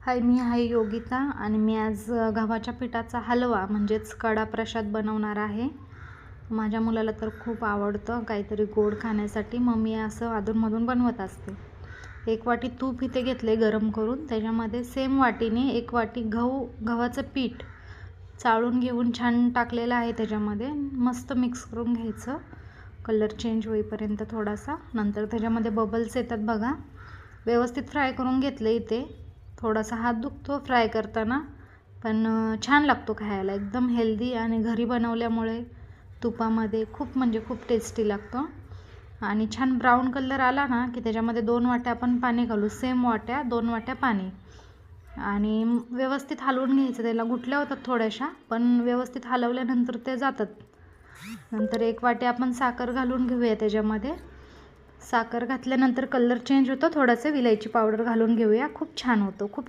हाय, मी आहे योगिता आणि मी आज गव्हाच्या पिठाचा हलवा म्हणजेच कडा प्रसाद बनवणार आहे. माझ्या मुलाला तर खूप आवडतं काहीतरी गोड खाण्यासाठी, मग मी असं अधूनमधून बनवत असते. 1 वाटी तूप इथे घेतले गरम करून, त्याच्यामध्ये सेम वाटीने 1 वाटी गव्हाचं पीठ चाळून घेऊन छान टाकलेलं आहे. त्याच्यामध्ये मस्त मिक्स करून घ्यायचं, कलर चेंज होईपर्यंत थोडासा. नंतर त्याच्यामध्ये बबल्स येतात बघा, व्यवस्थित फ्राय करून घेतलं. इथे थोडासा हात दुखतो फ्राय करताना, पण छान लागतो खायला, एकदम हेल्दी आणि घरी बनवल्यामुळे तुपामध्ये खूप म्हणजे खूप टेस्टी लागतो. आणि छान ब्राऊन कलर आला ना की त्याच्यामध्ये 2 वाट्या आपण पाणी घालू, सेम वाट्या 2 वाट्या पाणी, आणि व्यवस्थित हलवून घ्यायचं. त्याला गुठल्या होतात थोड्याशा, पण व्यवस्थित हलवल्यानंतर ते जातात. नंतर 1 वाटी आपण साखर घालून घेऊया त्याच्यामध्ये. साखर घातल्यानंतर कलर चेंज होतो थोडासा, विलायची पावडर घालून घेऊया, खूप छान होतो, खूप